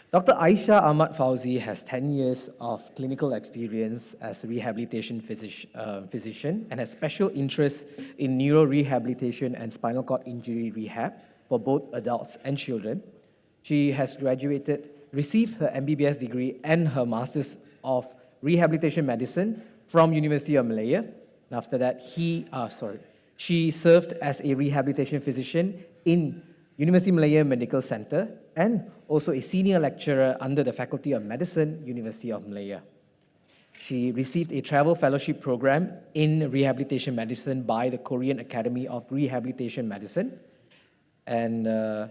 Dr. Aishah Ahmad Fauzi has 10 years of clinical experience as a rehabilitation physician and has special interests in neurorehabilitation and spinal cord injury rehab for both adults and children. She has received her MBBS degree and her Masters of Rehabilitation Medicine from University of Malaya. And after that, she served as a rehabilitation physician in University Malaya Medical Centre and also a senior lecturer under the Faculty of Medicine, University of Malaya. She received a travel fellowship program in rehabilitation medicine by the Korean Academy of Rehabilitation Medicine, and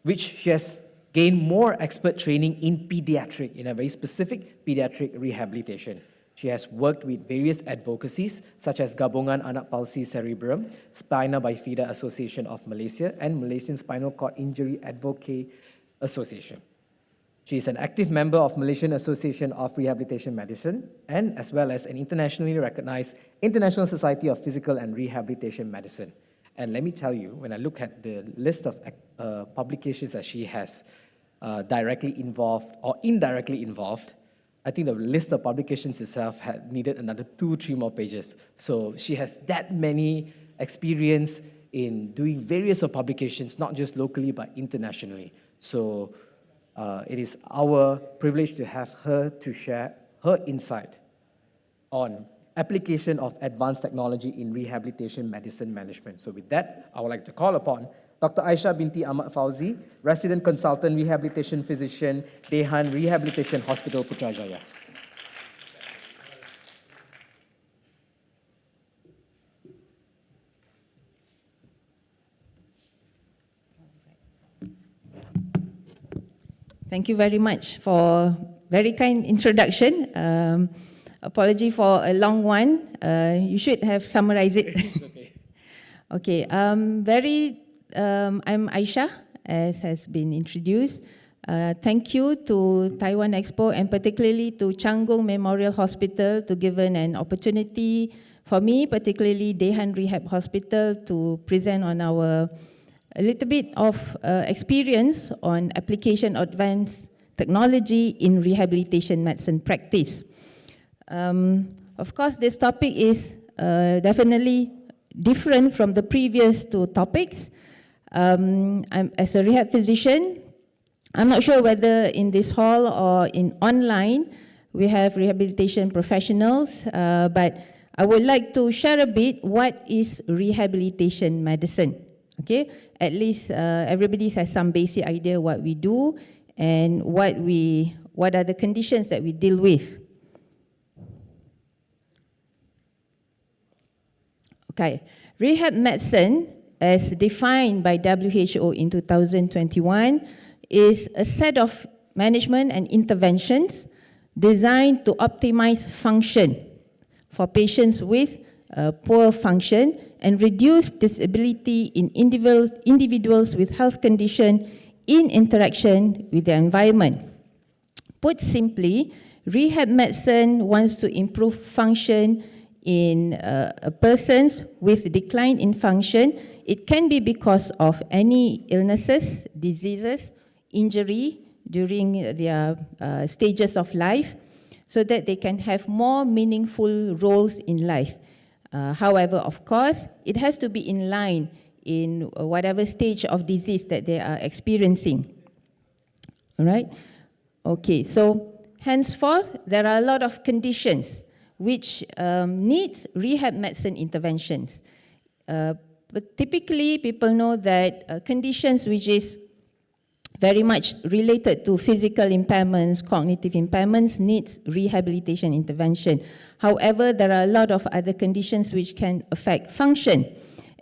which she has gained more expert training in pediatric, in a very specific pediatric rehabilitation. She has worked with various advocacies such as Gabungan Anak Palsi Cerebrum, Spina Bifida Association of Malaysia, and Malaysian Spinal Cord Injury Advocate Association. She is an active member of Malaysian Association of Rehabilitation Medicine and as well as an internationally recognized International Society of Physical and Rehabilitation Medicine. And let me tell you, when I look at the list of publications that she has directly involved or indirectly involved, I think the list of publications itself had needed another 2-3 more pages. So she has that many experience in doing various of publications, not just locally, but internationally. So it is our privilege to have her to share her insight on application of advanced technology in rehabilitation medicine management. So with that, I would like to call upon Dr. Aishah Binti Ahmad Fauzi, Resident Consultant Rehabilitation Physician, Daehan Rehabilitation Hospital, Putrajaya. Thank you very much for very kind introduction. Apology for a long one. You should have summarized it. Okay. I'm Aishah, as has been introduced. Thank you to Taiwan Expo and particularly to Chang Gung Memorial Hospital to given an opportunity for me, particularly Daehan Rehab Hospital, to present on a little bit of experience on application of advanced technology in rehabilitation medicine practice. Of course, this topic is definitely different from the previous 2 topics. As a rehab physician, I'm not sure whether in this hall or in online we have rehabilitation professionals, but I would like to share a bit what is rehabilitation medicine. Okay, at least everybody has some basic idea what we do and what are the conditions that we deal with. Okay, rehab medicine, as defined by WHO in 2021, is a set of management and interventions designed to optimize function for patients with poor function and reduce disability in individuals with health condition in interaction with the environment. Put simply, rehab medicine wants to improve function in persons with decline in function. It can be because of any illnesses, diseases, injury during their stages of life, so that they can have more meaningful roles in life. However, of course, it has to be in line in whatever stage of disease that they are experiencing. All right? Okay, so henceforth, there are a lot of conditions which needs rehab medicine interventions. But typically, people know that conditions which is very much related to physical impairments, cognitive impairments, needs rehabilitation intervention. However, there are a lot of other conditions which can affect function.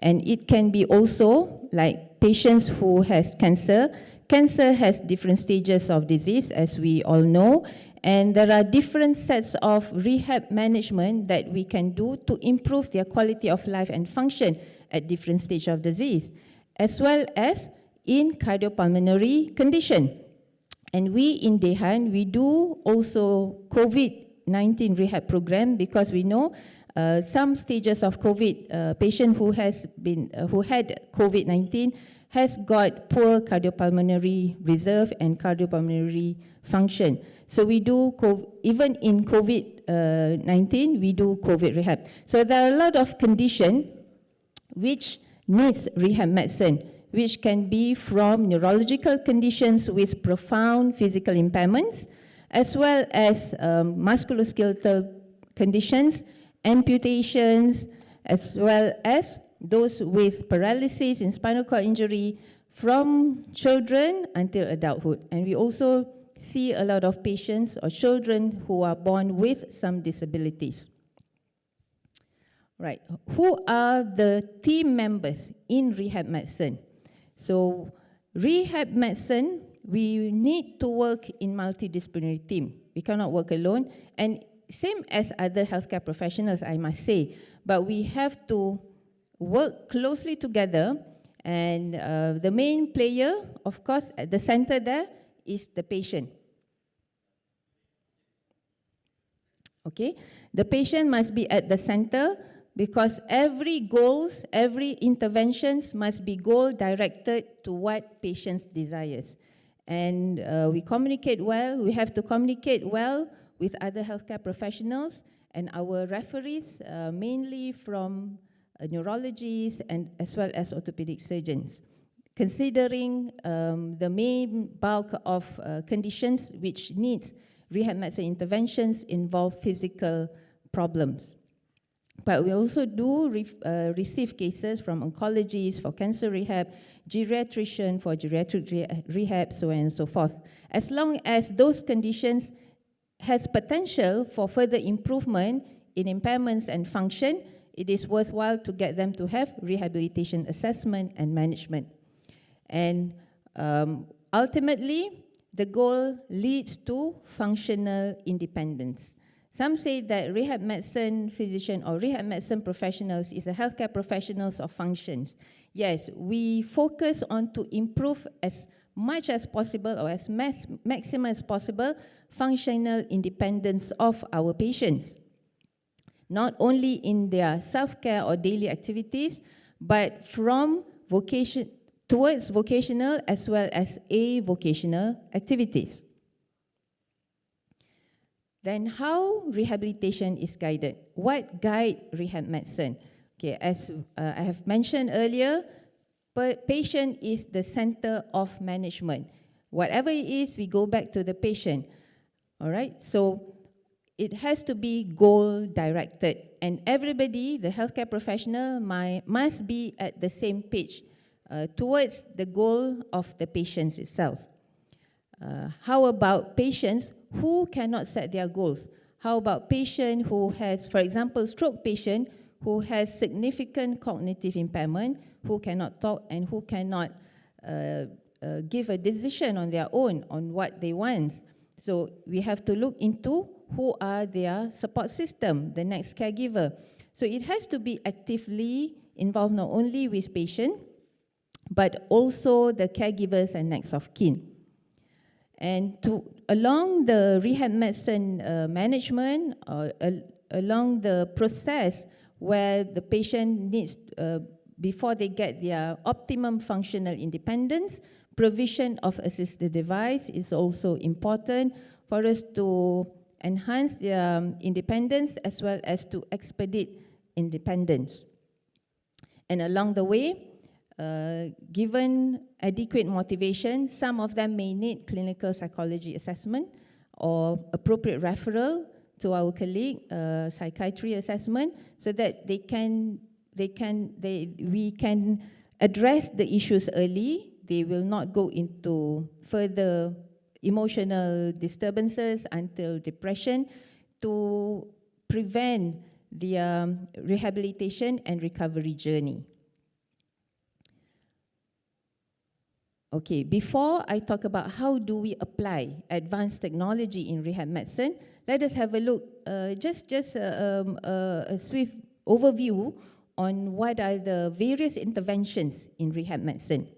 And it can be also like patients who has cancer. Cancer has different stages of disease, as we all know. And there are different sets of rehab management that we can do to improve their quality of life and function at different stages of disease, as well as in cardiopulmonary condition. And we in Daehan, we do also COVID-19 rehab program because we know some stages of COVID, patient who had COVID-19 has got poor cardiopulmonary reserve and cardiopulmonary function. So we do, even in COVID-19, we do COVID rehab. So there are a lot of conditions which needs rehab medicine, which can be from neurological conditions with profound physical impairments, as well as musculoskeletal conditions, amputations, as well as those with paralysis and spinal cord injury from children until adulthood. And we also see a lot of patients or children who are born with some disabilities. Right, who are the team members in rehab medicine? So rehab medicine, we need to work in multidisciplinary team. We cannot work alone. And same as other healthcare professionals, I must say, but we have to work closely together, and the main player, of course, at the center there is the patient. Okay, the patient must be at the center because every goals, every interventions must be goal directed to what patients desires. And we communicate well, we have to communicate well with other healthcare professionals and our referees, mainly from neurologists and as well as orthopedic surgeons, considering the main bulk of conditions which needs rehab medicine interventions involve physical problems. But we also do receive cases from oncologists for cancer rehab, geriatrician for geriatric rehab, so on and so forth. As long as those conditions has potential for further improvement in impairments and function, it is worthwhile to get them to have rehabilitation assessment and management. And ultimately, the goal leads to functional independence. Some say that rehab medicine physician or rehab medicine professionals is a healthcare professionals of functions. Yes, we focus on to improve as much as possible or as maximum as possible functional independence of our patients. Not only in their self-care or daily activities, but from vocation towards vocational as well as avocational activities. Then how rehabilitation is guided? What guide rehab medicine? Okay, as I have mentioned earlier, patient is the center of management. Whatever it is, we go back to the patient. All right, so it has to be goal-directed, and everybody, the healthcare professional, must be at the same page towards the goal of the patient itself. How about patients who cannot set their goals? How about patient who has, for example, stroke patient who has significant cognitive impairment, who cannot talk and who cannot give a decision on their own on what they want? So we have to look into who are their support system, the next caregiver. So it has to be actively involved not only with patient, but also the caregivers and next of kin. And along the rehab medicine management, along the process where the patient needs, before they get their optimum functional independence, provision of assistive device is also important for us to enhance their independence as well as to expedite independence. And along the way, given adequate motivation, some of them may need clinical psychology assessment or appropriate referral to our colleague, psychiatry assessment, so that we can address the issues early. They will not go into further emotional disturbances until depression, to prevent the rehabilitation and recovery journey. Okay, before I talk about how do we apply advanced technology in rehab medicine, let us have a look, just a swift overview on what are the various interventions in rehab medicine.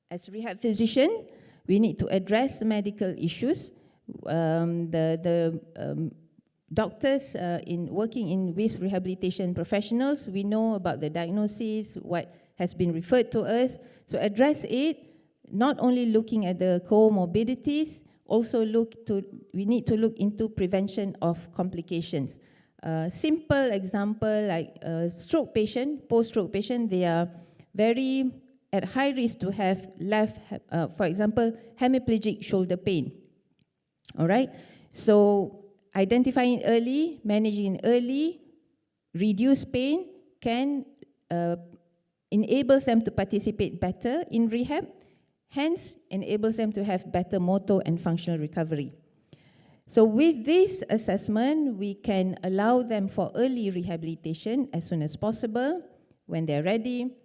As rehab physician, we need to address the medical issues, the doctors in working with rehabilitation professionals, we know about the diagnosis, what has been referred to us. So address it, not only looking at the comorbidities, also we need to look into prevention of complications. Simple example like stroke patient, post-stroke patient, they are very at high risk to have for example, hemiplegic shoulder pain. All right, so identifying early, managing early, reduce pain can enable them to participate better in rehab, hence enables them to have better motor and functional recovery. So with this assessment, we can allow them for early rehabilitation as soon as possible when they're ready.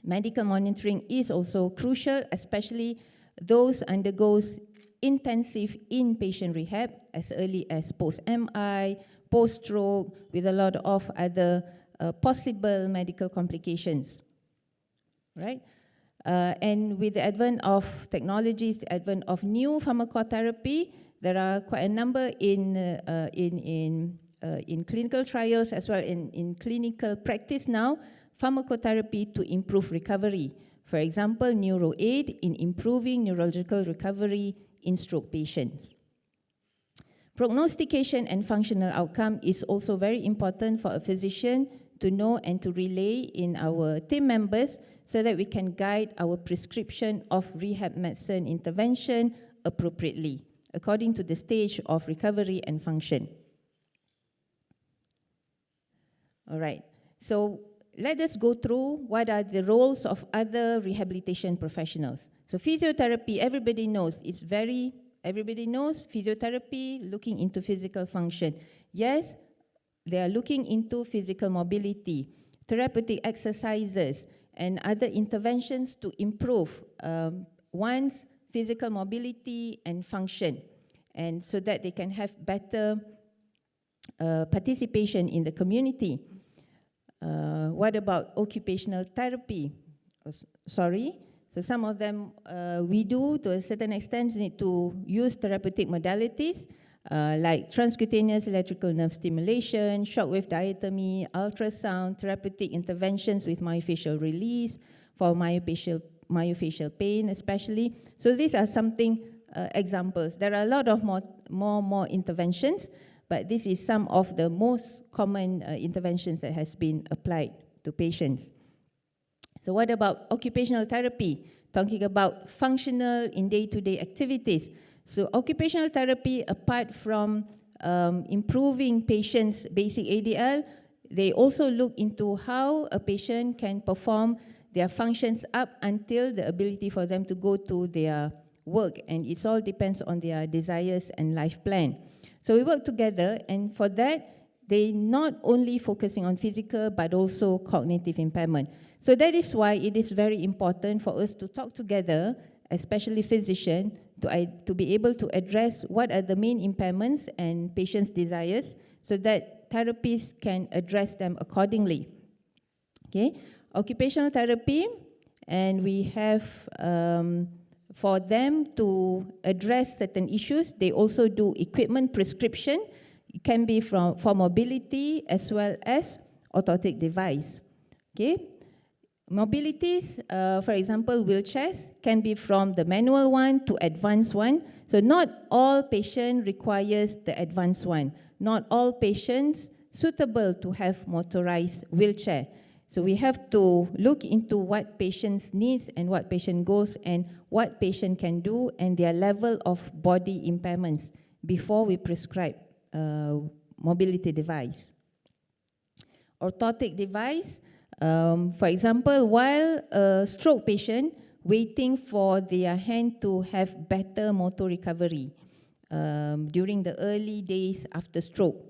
Medical monitoring is also crucial, especially those undergoes intensive inpatient rehab as early as post-MI, post-stroke, with a lot of other possible medical complications, right? And with the advent of technologies, the advent of new pharmacotherapy, there are quite a number in clinical trials as well in clinical practice now, pharmacotherapy to improve recovery. For example, NeuroAid in improving neurological recovery in stroke patients. Prognostication and functional outcome is also very important for a physician to know and to relay in our team members so that we can guide our prescription of rehab medicine intervention appropriately according to the stage of recovery and function. All right, so let us go through what are the roles of other rehabilitation professionals. So physiotherapy, everybody knows physiotherapy looking into physical function. Yes, they are looking into physical mobility, therapeutic exercises, and other interventions to improve one's physical mobility and function, and so that they can have better participation in the community. What about occupational therapy? So some of them we do to a certain extent need to use therapeutic modalities like transcutaneous electrical nerve stimulation, shockwave diathermy, ultrasound, therapeutic interventions with myofascial release for myofascial pain especially. So these are something examples. There are a lot of more interventions, but this is some of the most common interventions that has been applied to patients. So what about occupational therapy? Talking about functional in day-to-day activities. So occupational therapy, apart from improving patients' basic ADL, they also look into how a patient can perform their functions up until the ability for them to go to their work, and it all depends on their desires and life plan. So we work together, and for that, they not only focusing on physical but also cognitive impairment. So that is why it is very important for us to talk together, especially physicians, to be able to address what are the main impairments and patients' desires so that therapists can address them accordingly. Okay, occupational therapy, and we have for them to address certain issues, they also do equipment prescription. It can be for mobility as well as orthotic device. Okay, mobilities, for example, wheelchairs can be from the manual one to advanced one. So not all patient requires the advanced one. Not all patients suitable to have motorized wheelchair. So we have to look into what patient's needs and what patient goals and what patient can do and their level of body impairments before we prescribe mobility device. Orthotic device, for example, while a stroke patient waiting for their hand to have better motor recovery during the early days after stroke.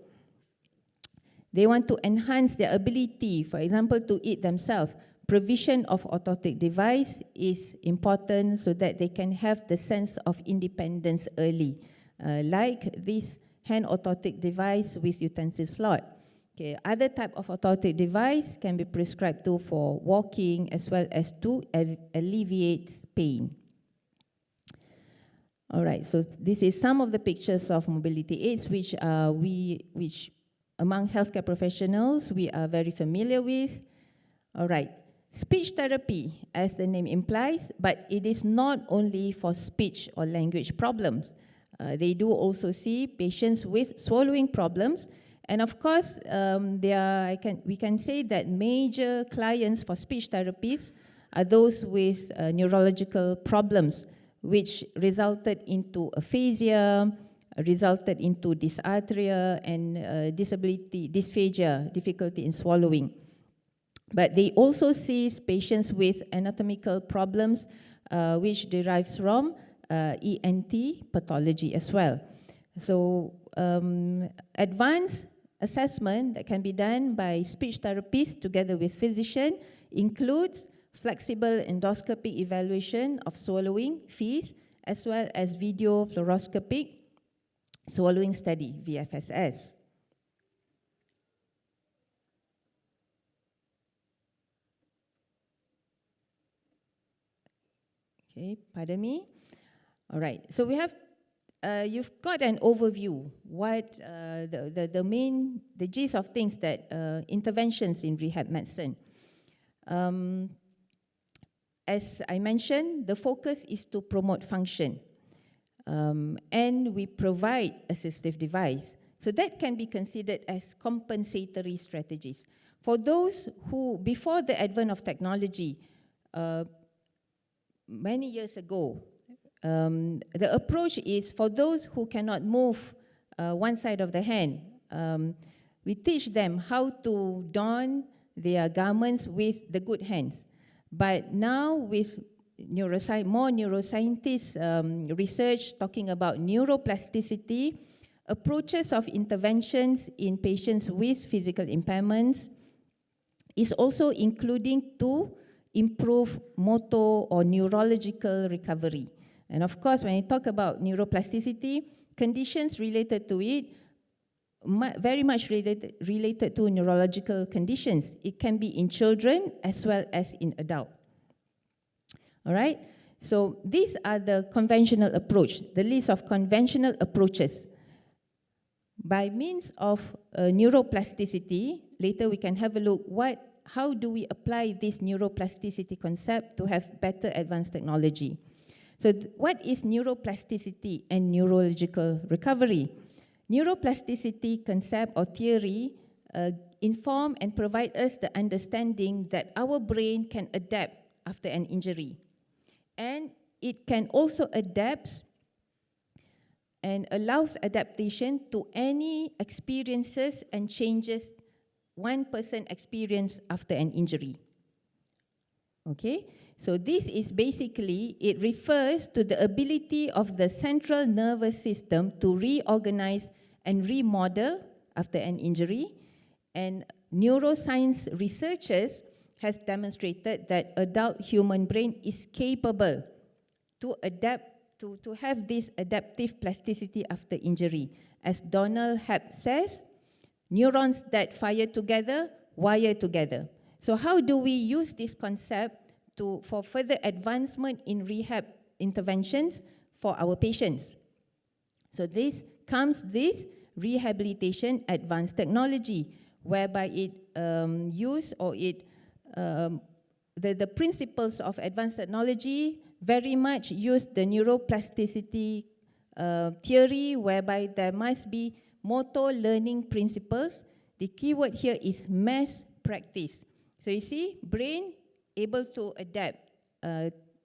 They want to enhance their ability, for example, to eat themselves. Provision of orthotic device is important so that they can have the sense of independence early, like this hand orthotic device with utensil slot. Okay, other type of orthotic device can be prescribed too for walking as well as to alleviate pain. All right, so this is some of the pictures of mobility aids which among healthcare professionals we are very familiar with. All right, speech therapy, as the name implies, but it is not only for speech or language problems. They do also see patients with swallowing problems. And of course, we can say that major clients for speech therapies are those with neurological problems, which resulted into aphasia, resulted into dysarthria and disability, dysphagia, difficulty in swallowing. But they also see patients with anatomical problems, which derives from ENT pathology as well. So advanced assessment that can be done by speech therapists together with physician includes flexible endoscopic evaluation of swallowing, FEES, as well as video fluoroscopic swallowing study, VFSS. Okay, pardon me. All right, so we have, you've got an overview, what the gist of things that interventions in rehab medicine. As I mentioned, the focus is to promote function, and we provide assistive device. So that can be considered as compensatory strategies. For those who, before the advent of technology, many years ago, the approach is for those who cannot move one side of the hand, we teach them how to don their garments with the good hands. But now with more neuroscientists research talking about neuroplasticity, approaches of interventions in patients with physical impairments is also including to improve motor or neurological recovery. And of course, when you talk about neuroplasticity, conditions related to it, very much related to neurological conditions. It can be in children as well as in adults. All right, so these are the conventional approach, the list of conventional approaches. By means of neuroplasticity, later we can have a look how do we apply this neuroplasticity concept to have better advanced technology. So what is neuroplasticity and neurological recovery? Neuroplasticity concept or theory inform and provide us the understanding that our brain can adapt after an injury. And it can also adapt and allows adaptation to any experiences and changes one person experience after an injury. Okay, so this is basically, it refers to the ability of the central nervous system to reorganize and remodel after an injury. And neuroscience researchers has demonstrated that adult human brain is capable to adapt, to have this adaptive plasticity after injury. As Donald Hebb says, neurons that fire together, wire together. So how do we use this concept for further advancement in rehab interventions for our patients? So this rehabilitation advanced technology, whereby it the principles of advanced technology very much use the neuroplasticity theory, whereby there must be motor learning principles. The keyword here is mass practice. So you see, brain able to adapt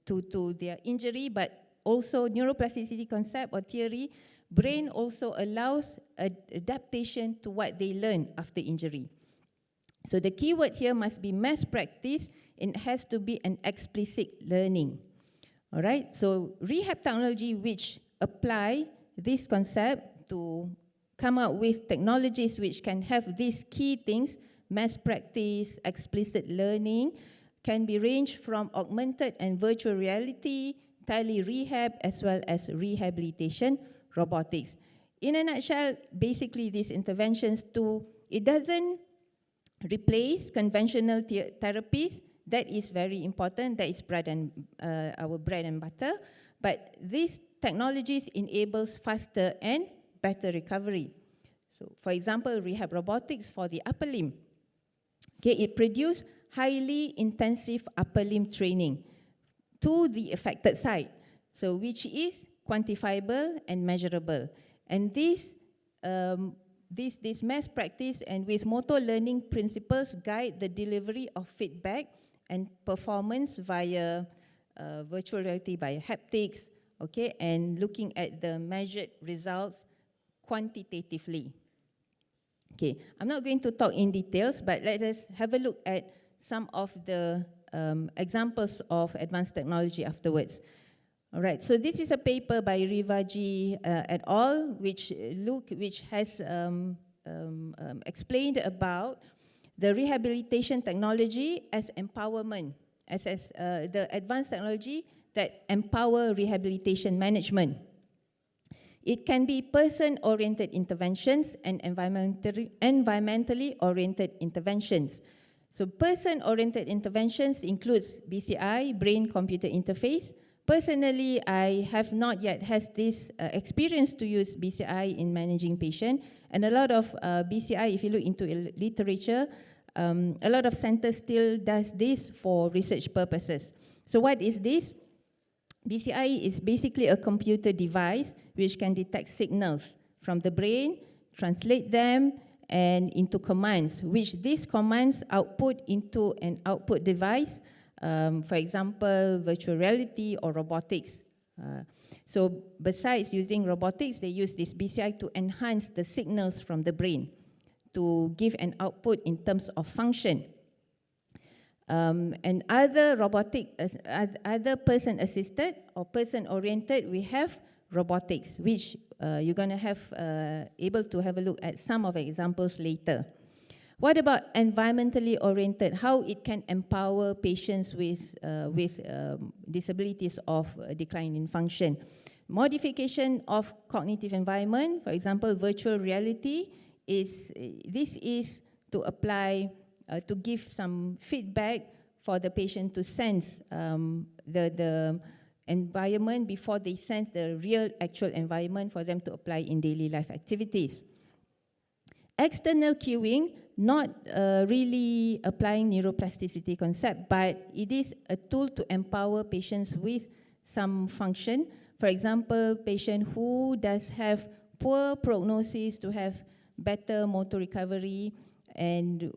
to their injury, but also neuroplasticity concept or theory, brain also allows adaptation to what they learn after injury. So the keyword here must be mass practice, and it has to be an explicit learning. All right, so rehab technology which apply this concept to come up with technologies which can have these key things, mass practice, explicit learning, can be ranged from augmented and virtual reality, tele-rehab, as well as rehabilitation robotics. In a nutshell, basically these interventions it doesn't replace conventional therapies. That is very important. That is our bread and butter. But these technologies enables faster and better recovery. So, for example, rehab robotics for the upper limb. Okay, it produces highly intensive upper limb training to the affected site, so which is quantifiable and measurable. And this mass practice and with motor learning principles guide the delivery of feedback and performance via virtual reality, via haptics, okay, and looking at the measured results quantitatively. Okay, I'm not going to talk in details, but let us have a look at some of the examples of advanced technology afterwards. All right, so this is a paper by Rivaji et al., which has explained about the rehabilitation technology as empowerment, as the advanced technology that empower rehabilitation management. It can be person-oriented interventions and environmentally oriented interventions. So person-oriented interventions includes BCI, brain-computer interface. Personally, I have not yet had this experience to use BCI in managing patient, and a lot of BCI, if you look into literature, a lot of centers still does this for research purposes. So what is this? BCI is basically a computer device which can detect signals from the brain, translate them and into commands, which these commands output into an output device, for example, virtual reality or robotics. So besides using robotics, they use this BCI to enhance the signals from the brain to give an output in terms of function. And other robotic, other person-assisted or person-oriented, we have robotics, which you're going to have able to have a look at some of the examples later. What about environmentally oriented? How it can empower patients with disabilities of decline in function? Modification of cognitive environment, for example, virtual reality is to apply. To give some feedback for the patient to sense the environment before they sense the real actual environment for them to apply in daily life activities. External cueing, not really applying neuroplasticity concept, but it is a tool to empower patients with some function. For example, patient who does have poor prognosis to have better motor recovery, and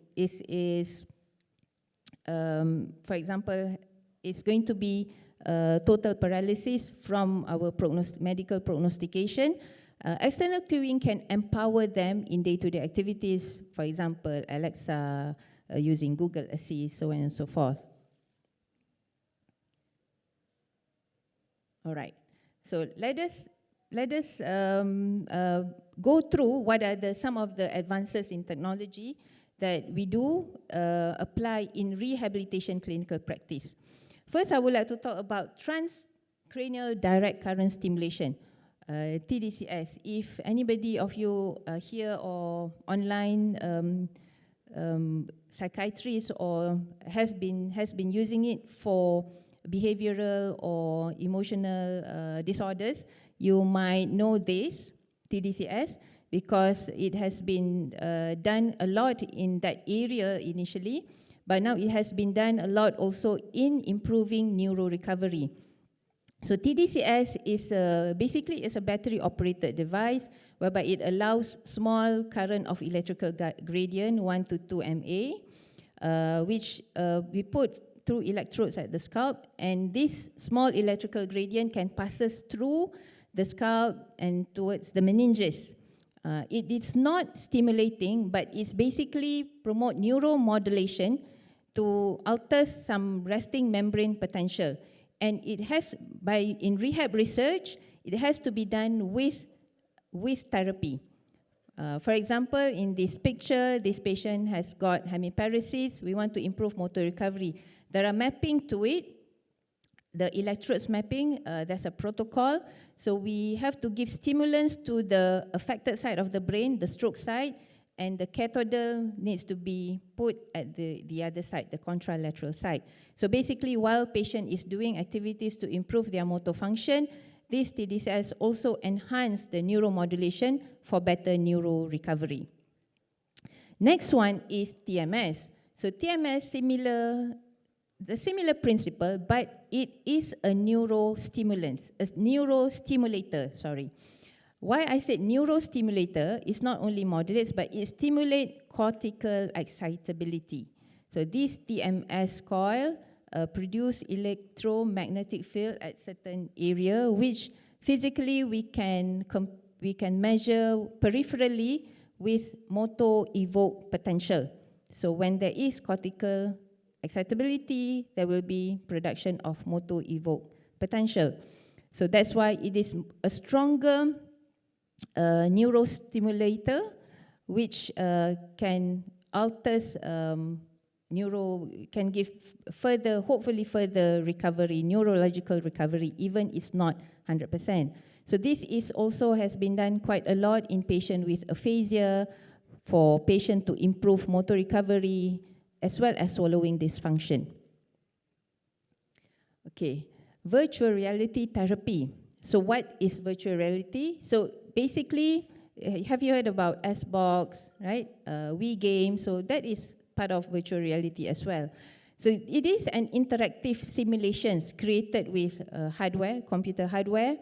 for example, it's going to be total paralysis from our medical prognostication. External cueing can empower them in day-to-day activities, for example, Alexa, using Google Assist, so on and so forth. All right, so let us go through what are some of the advances in technology that we do apply in rehabilitation clinical practice. First, I would like to talk about transcranial direct current stimulation, TDCS. If anybody of you here or online psychiatrists or has been using it for behavioral or emotional disorders, you might know this, TDCS, because it has been done a lot in that area initially, but now it has been done a lot also in improving neuro recovery. So TDCS is basically a battery-operated device whereby it allows small current of electrical gradient, 1 to 2 MA, which we put through electrodes at the scalp, and this small electrical gradient can passes through the scalp and towards the meninges. It is not stimulating, but it's basically promote neuromodulation to alter some resting membrane potential. And it has, in rehab research, it has to be done with therapy. For example, in this picture, this patient has got hemiparesis. We want to improve motor recovery. There are mapping to it. The electrodes mapping, there's a protocol. So we have to give stimulants to the affected side of the brain, the stroke side, and the cathode needs to be put at the other side, the contralateral side. So basically, while patient is doing activities to improve their motor function, these TDCS also enhance the neuromodulation for better neuro recovery. Next one is TMS. So TMS, the similar principle, but it is a neurostimulator, sorry. Why I said neurostimulator is not only modulates, but it stimulates cortical excitability. So this TMS coil produce electromagnetic field at certain area, which physically we can measure peripherally with motor evoked potential. So when there is cortical excitability, there will be production of motor evoked potential. So that's why it is a stronger neurostimulator, which can alters can give further, hopefully further recovery, neurological recovery, even it's not 100%. So this is also has been done quite a lot in patients with aphasia, for patient to improve motor recovery, as well as swallowing dysfunction. Okay, virtual reality therapy. So what is virtual reality? So basically, have you heard about S-Box, right? Wii game, so that is part of virtual reality as well. So it is an interactive simulations created with hardware, computer hardware,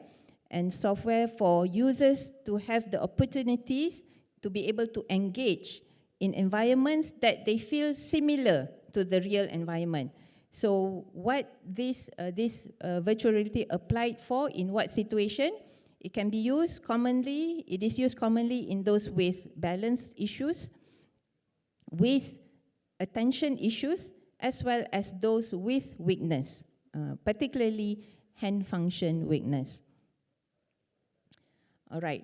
and software for users to have the opportunities to be able to engage in environments that they feel similar to the real environment. So what this virtual reality applied for, in what situation? It can be used commonly, it is used commonly in those with balance issues, with attention issues, as well as those with weakness, particularly hand function weakness. All right.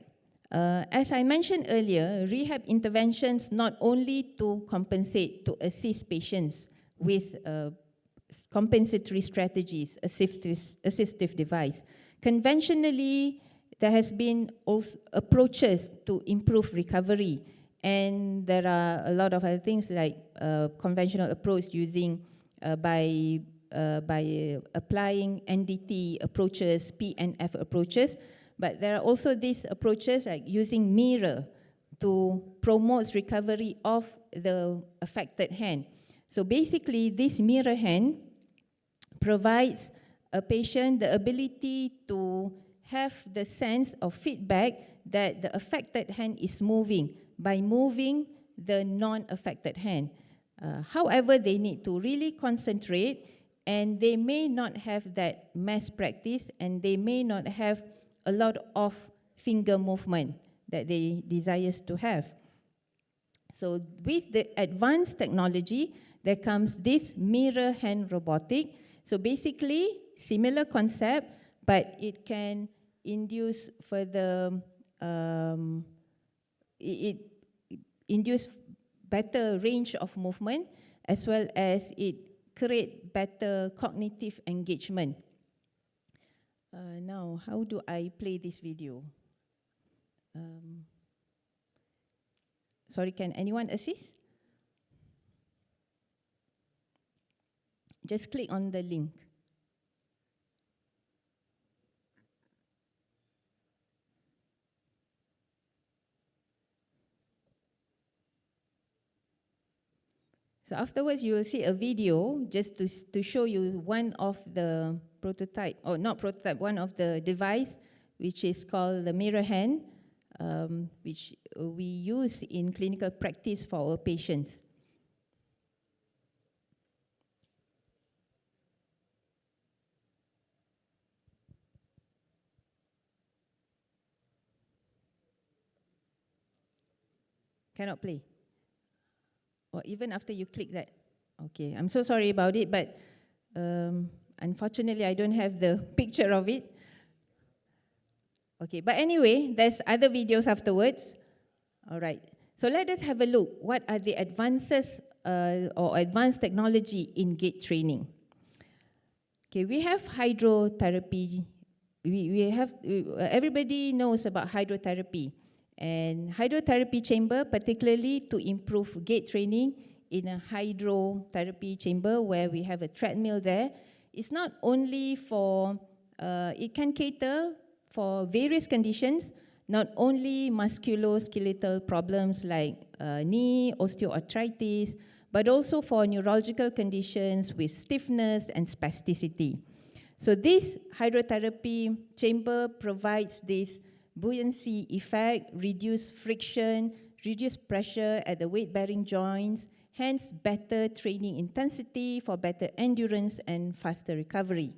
As I mentioned earlier, rehab interventions not only to compensate, to assist patients with compensatory strategies, assistive device. Conventionally, there has been also approaches to improve recovery, and there are a lot of other things like conventional approach using by applying NDT approaches, PNF approaches. But there are also these approaches like using mirror to promote recovery of the affected hand. So basically, this mirror hand provides a patient the ability to have the sense of feedback that the affected hand is moving by moving the non-affected hand. However, they need to really concentrate, and they may not have that mass practice, and they may not have a lot of finger movement that they desire to have. So with the advanced technology, there comes this mirror hand robotic. So basically, similar concept, but it can induce further, it induce better range of movement, as well as it create better cognitive engagement. Now, how do I play this video? Sorry, can anyone assist? Just click on the link. So afterwards, you will see a video just to show you one of the prototype, or not prototype, one of the device, which is called the mirror hand, which we use in clinical practice for our patients. Cannot play. Or even after you click that. Okay, I'm so sorry about it, but unfortunately I don't have the picture of it. Okay, but anyway, there's other videos afterwards. All right, so let us have a look. What are the advances or advanced technology in gait training? Okay, we have hydrotherapy. Everybody knows about hydrotherapy. And hydrotherapy chamber, particularly to improve gait training in a hydrotherapy chamber where we have a treadmill there, it's not only for, it can cater for various conditions, not only musculoskeletal problems like knee osteoarthritis, but also for neurological conditions with stiffness and spasticity. So this hydrotherapy chamber provides this buoyancy effect, reduce friction, reduce pressure at the weight-bearing joints, hence better training intensity for better endurance and faster recovery.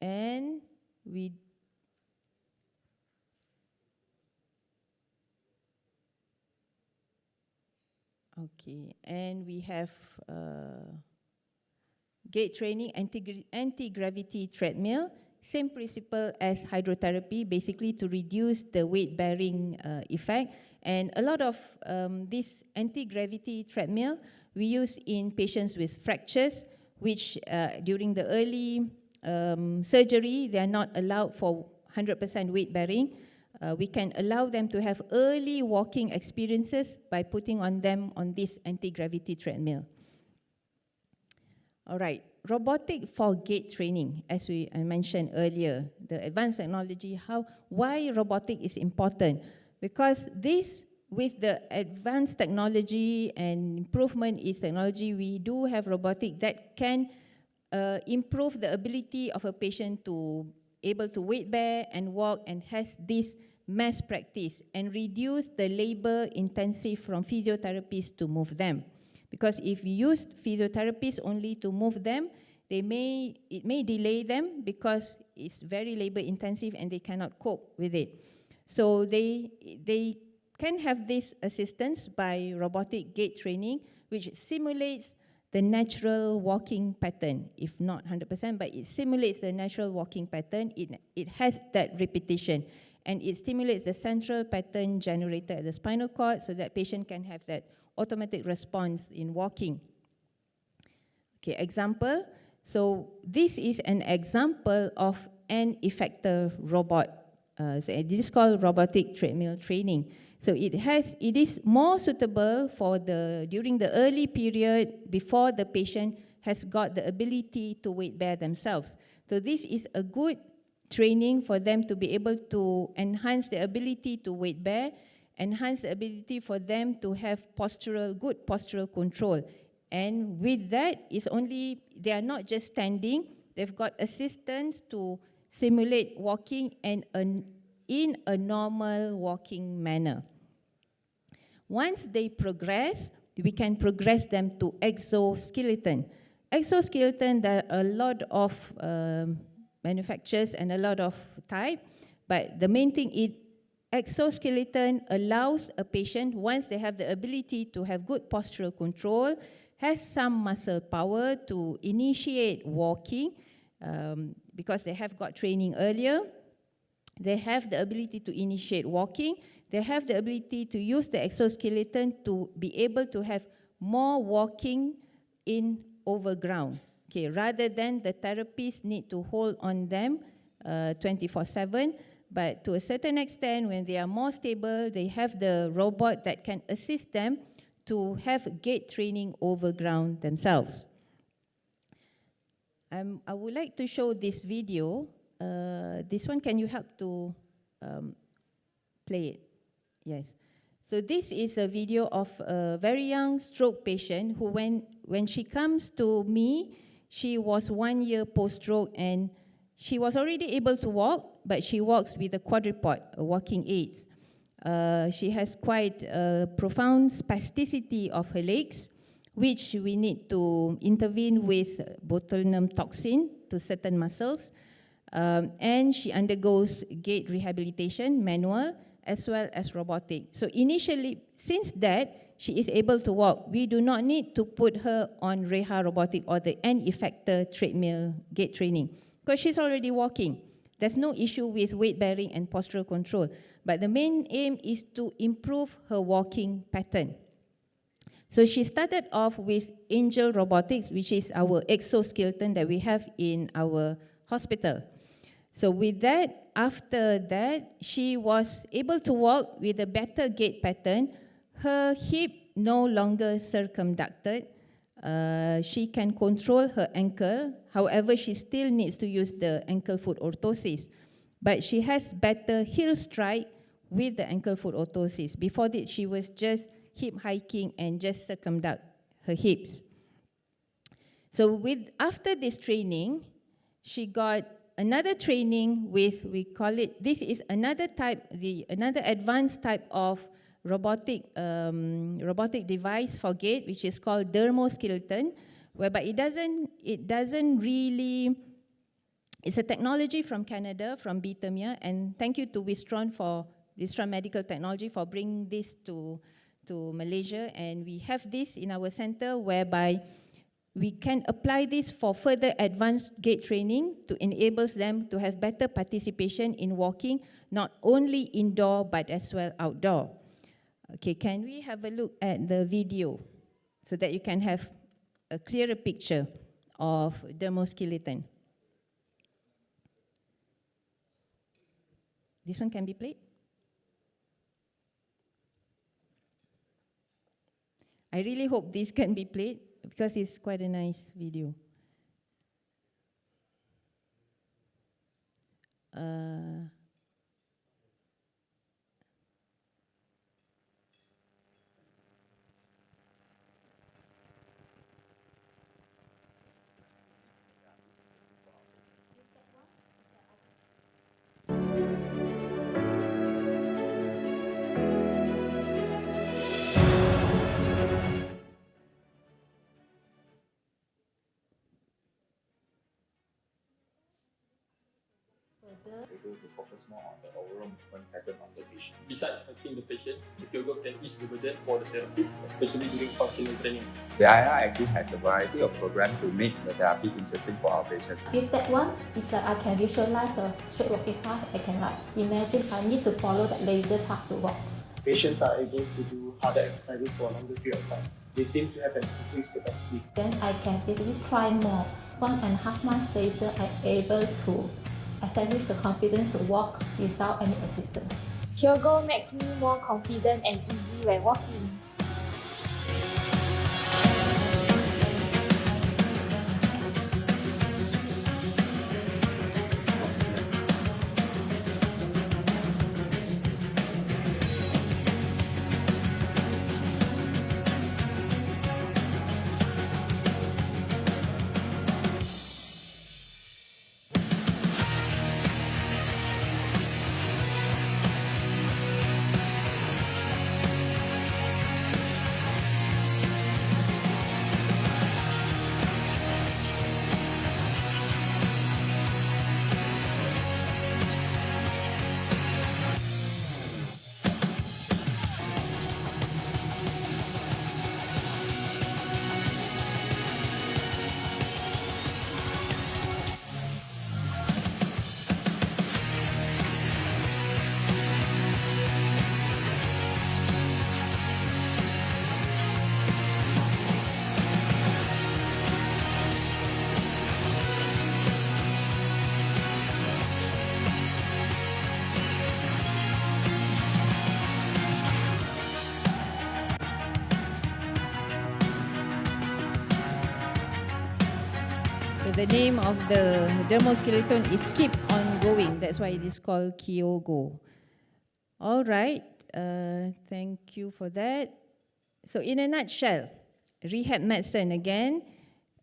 And we have gait training, anti-gravity treadmill, same principle as hydrotherapy, basically to reduce the weight-bearing effect. And a lot of this anti-gravity treadmill we use in patients with fractures, which during the early surgery, they are not allowed for 100% weight-bearing. We can allow them to have early walking experiences by putting on them on this anti-gravity treadmill. All right, robotic for gait training, as I mentioned earlier, the advanced technology, why robotic is important? Because this, with the advanced technology and improvement in technology, we do have robotic that can improve the ability of a patient to able to weight bear and walk and has this mass practice and reduce the labor intensive from physiotherapists to move them. Because if you use physiotherapists only to move them, it may delay them because it's very labor intensive and they cannot cope with it. So they can have this assistance by robotic gait training, which simulates the natural walking pattern, if not 100%, but it simulates the natural walking pattern. It has that repetition, and it stimulates the central pattern generated at the spinal cord so that patient can have that automatic response in walking. Okay, example. So this is an example of an effector robot. So it is called robotic treadmill training. So it is more suitable for during the early period before the patient has got the ability to weight bear themselves. So this is a good training for them to be able to enhance the ability to weight bear, enhance the ability for them to have good postural control. And with that, they are not just standing, they've got assistance to simulate walking and in a normal walking manner. Once they progress, we can progress them to exoskeleton. Exoskeleton, there are a lot of manufacturers and a lot of type, but the main thing is exoskeleton allows a patient, once they have the ability to have good postural control, has some muscle power to initiate walking, because they have got training earlier. They have the ability to initiate walking. They have the ability to use the exoskeleton to be able to have more walking in over ground. Okay, rather than the therapists need to hold on them 24/7, but to a certain extent, when they are more stable, they have the robot that can assist them to have gait training over ground themselves. I would like to show this video. This one, can you help to play it? Yes. So this is a video of a very young stroke patient who, when she comes to me, she was 1 year post-stroke and she was already able to walk, but she walks with a quadrupod, a walking aids. She has quite a profound spasticity of her legs, which we need to intervene with botulinum toxin to certain muscles. And she undergoes gait rehabilitation, manual, as well as robotic. So initially, since that, she is able to walk. We do not need to put her on Reha robotic or the N-effector treadmill gait training, because she's already walking. There's no issue with weight bearing and postural control. But the main aim is to improve her walking pattern. So she started off with Angel Robotics, which is our exoskeleton that we have in our hospital. So with that, after that, she was able to walk with a better gait pattern. Her hip no longer circumducted. She can control her ankle, However, she still needs to use the ankle foot orthosis. But she has better heel strike with the ankle foot orthosis. Before this, she was just hip hiking and just circumduct her hips. So after this training, she got another training with, we call it, this is another type, another advanced type of robotic device for gait, which is called dermoskeleton, whereby it doesn't really, it's a technology from Canada, from Binti, and thank you to Wistron Medical Technology for bringing this to Malaysia, and we have this in our center whereby we can apply this for further advanced gait training to enable them to have better participation in walking, not only indoor but as well outdoor. Okay, can we have a look at the video so that you can have a clearer picture of dermoskeleton? This one can be played? I really hope this can be played because it's quite a nice video. Able to focus more on the overall movement pattern of the patient. Besides helping the patient, the Kyogo can ease the burden for the therapists, especially during functional training. The IR actually has a variety of programs to make the therapy interesting for our patients. With that one, it's like I can visualize the straight walking path. I can imagine I need to follow that laser path to walk. Patients are able to do harder exercises for a longer period of time. They seem to have an increased capacity. Then I can basically try more. 1.5 months later, I'm able to establish the confidence to walk without any assistance. Kyogo makes me more confident and easy when walking. The name of the dermoskeleton is Keep On Going. That's why it is called Kyogo. All right. Thank you for that. So in a nutshell, rehab medicine again.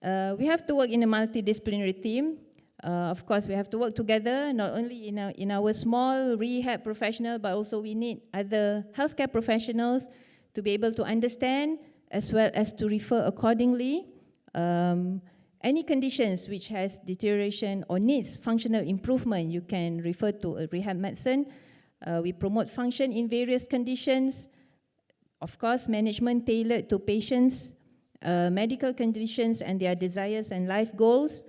We have to work in a multidisciplinary team. Of course, we have to work together, not only in our small rehab professional, but also we need other healthcare professionals to be able to understand as well as to refer accordingly. Any conditions which has deterioration or needs functional improvement, you can refer to a rehab medicine. We promote function in various conditions. Of course, management tailored to patients' medical conditions and their desires and life goals.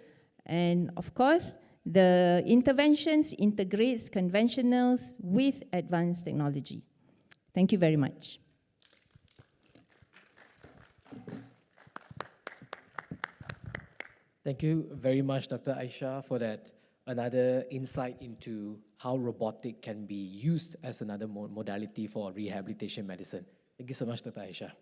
And of course, the interventions integrates conventionals with advanced technology. Thank you very much. Thank you very much, Dr. Aishah, for that another insight into how robotic can be used as another modality for rehabilitation medicine. Thank you so much, Dr. Aishah.